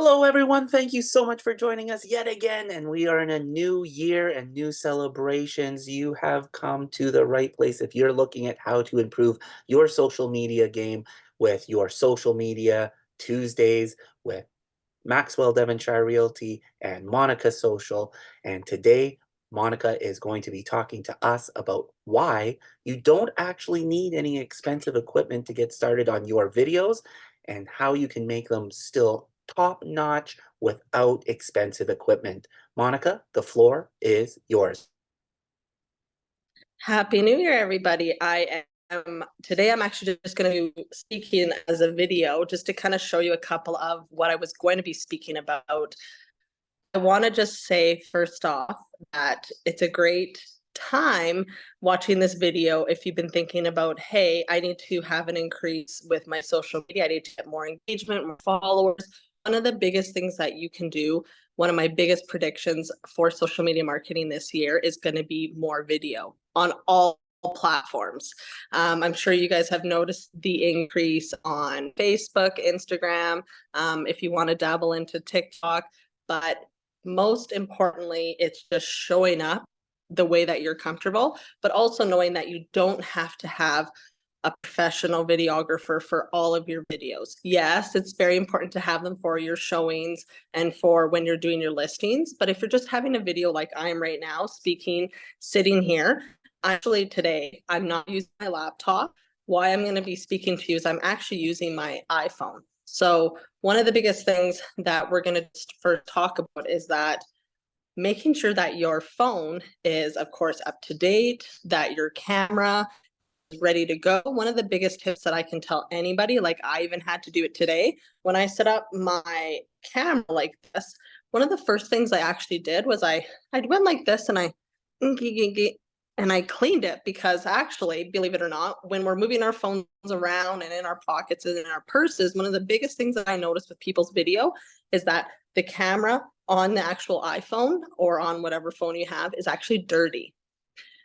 Hello, everyone. Thank you so much for joining us yet again. And we are in a new year and new celebrations. You have come to the right place if you're looking at how to improve your social media game with your social media Tuesdays with Maxwell Devonshire Realty and Monica Social. And today, Monica is going to be talking to us about why you don't actually need any expensive equipment to get started on your videos and how you can make them still top notch without expensive equipment. Monica, the floor is yours. Happy New Year, everybody. Today I'm actually just going to be speaking as a video just to kind of show you a couple of what I was going to be speaking about. I want to just say first off that it's a great time watching this video if you've been thinking about, hey, I need to have an increase with my social media. I need to get more engagement, more followers. One of the biggest things that you can do, one of my biggest predictions for social media marketing this year is going to be more video on all platforms. I'm sure you guys have noticed the increase on Facebook, Instagram, if you want to dabble into TikTok, but most importantly, it's just showing up the way that you're comfortable, but also knowing that you don't have to have a professional videographer for all of your videos. Yes, it's very important to have them for your showings and for when you're doing your listings. But if you're just having a video like I am right now, speaking, sitting here, actually today, I'm not using my laptop. Why I'm going to be speaking to you is I'm actually using my iPhone. So one of the biggest things that we're going to first talk about is that making sure that your phone is, of course, up to date, that your camera is ready to go. One of the biggest tips that I can tell anybody, like I even had to do it today, when I set up my camera like this, one of the first things I actually did was I went like this and I cleaned it, because actually, believe it or not, when we're moving our phones around and in our pockets and in our purses, one of the biggest things that I noticed with people's video is that the camera on the actual iPhone or on whatever phone you have is actually dirty.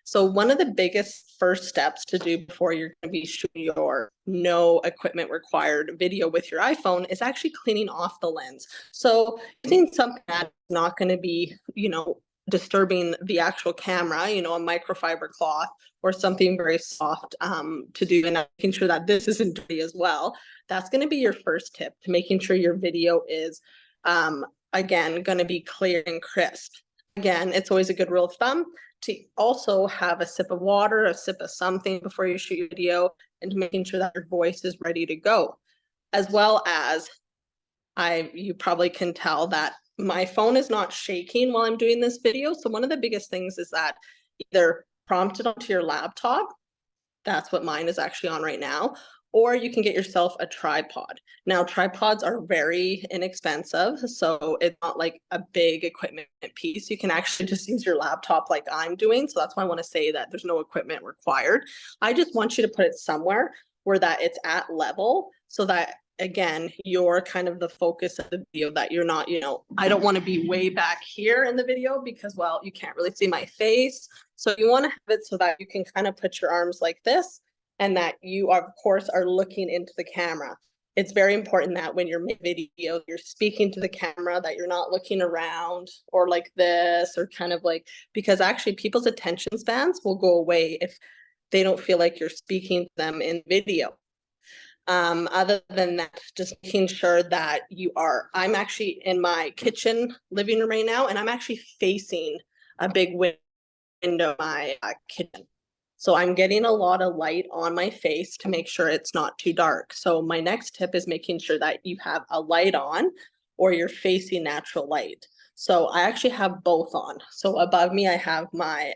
So one of the biggest first steps to do before you're going to be shooting your no equipment required video with your iPhone is actually cleaning off the lens. So using something that's not going to be, disturbing the actual camera, a microfiber cloth or something very soft to do, and making sure that this isn't dirty as well. That's going to be your first tip to making sure your video is, again, going to be clear and crisp. Again, it's always a good rule of thumb to also have a sip of water, a sip of something before you shoot your video, and making sure that your voice is ready to go. As well as you probably can tell that my phone is not shaking while I'm doing this video. So one of the biggest things is that either prompt it onto your laptop. That's what mine is actually on right now. Or you can get yourself a tripod. Now, tripods are very inexpensive, so it's not like a big equipment piece. You can actually just use your laptop like I'm doing. So that's why I want to say that there's no equipment required. I just want you to put it somewhere where that it's at level, so that, again, you're kind of the focus of the video, that you're not, I don't want to be way back here in the video because, well, you can't really see my face. So you want to have it so that you can kind of put your arms like this, and that you, of course, are looking into the camera. It's very important that when you're making video, you're speaking to the camera, that you're not looking around or like this, or kind of like, because actually people's attention spans will go away if they don't feel like you're speaking to them in video. Other than that, just making sure that I'm actually in my kitchen living room right now, and I'm actually facing a big window of my kitchen. So I'm getting a lot of light on my face to make sure it's not too dark. So my next tip is making sure that you have a light on or you're facing natural light. So I actually have both on. So above me, I have my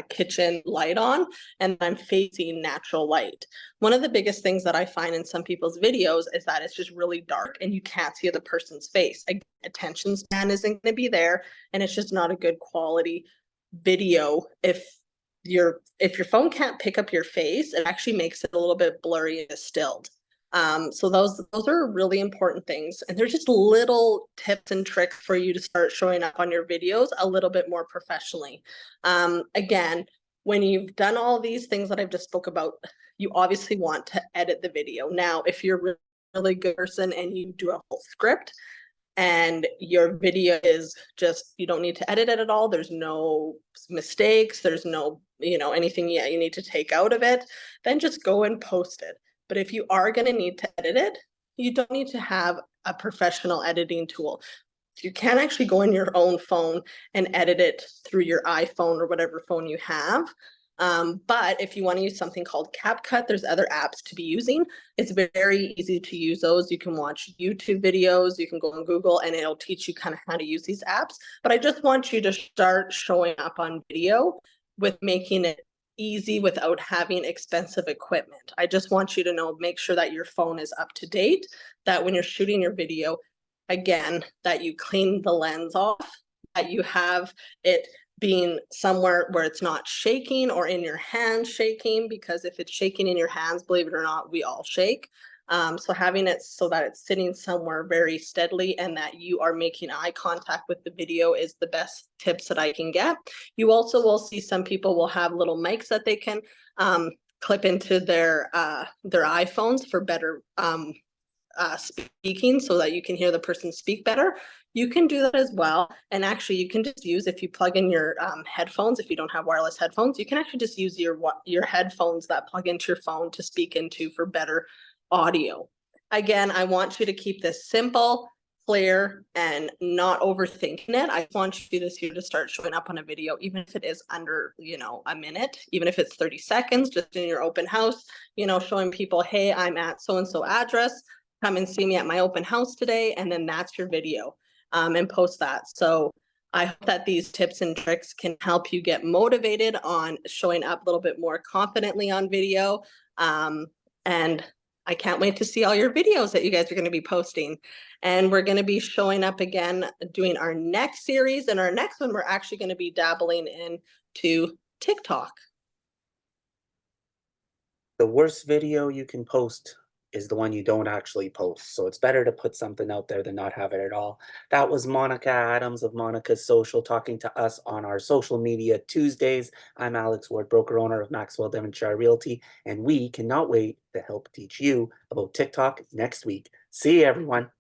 kitchen light on, and I'm facing natural light. One of the biggest things that I find in some people's videos is that it's just really dark and you can't see the person's face. Again, attention span isn't going to be there, and it's just not a good quality video. If your phone can't pick up your face, it actually makes it a little bit blurry and distilled. So those are really important things, and they're just little tips and tricks for you to start showing up on your videos a little bit more professionally. Again, when you've done all these things that I've just spoke about, you obviously want to edit the video. Now, if you're a really good person and you do a whole script, and your video is just, you don't need to edit it at all. There's no mistakes. There's no, anything yet you need to take out of it. Then just go and post it. But if you are going to need to edit it, you don't need to have a professional editing tool. You can actually go on your own phone and edit it through your iPhone or whatever phone you have. But if you want to use something called CapCut, there's other apps to be using. It's very easy to use those. You can watch YouTube videos, you can go on Google, and it'll teach you kind of how to use these apps. But I just want you to start showing up on video with making it easy without having expensive equipment. I just want you to know, make sure that your phone is up to date, that when you're shooting your video, again, that you clean the lens off, that you have it being somewhere where it's not shaking or in your hands shaking, because if it's shaking in your hands, believe it or not, we all shake. So having it so that it's sitting somewhere very steadily and that you are making eye contact with the video is the best tips that I can get. You also will see some people will have little mics that they can clip into their iPhones for better speaking, so that you can hear the person speak better. You can do that as well. And actually, you can just use, if you plug in your headphones, if you don't have wireless headphones, you can actually just use your headphones that plug into your phone to speak into for better audio. Again, I want you to keep this simple, clear, and not overthinking it. I want you this year to start showing up on a video, even if it is under, a minute, even if it's 30 seconds, just in your open house, showing people, hey, I'm at so-and-so address, come and see me at my open house today, and then that's your video, and post that. So I hope that these tips and tricks can help you get motivated on showing up a little bit more confidently on video. And I can't wait to see all your videos that you guys are going to be posting. And we're going to be showing up again, doing our next series. And our next one, we're actually going to be dabbling into TikTok. The worst video you can post is the one you don't actually post. So it's better to put something out there than not have it at all. That was Monika Adams of Monika's Social talking to us on our social media Tuesdays. I'm Alex Ward, broker owner of Maxwell Devonshire Realty, and we cannot wait to help teach you about TikTok next week. See you, everyone.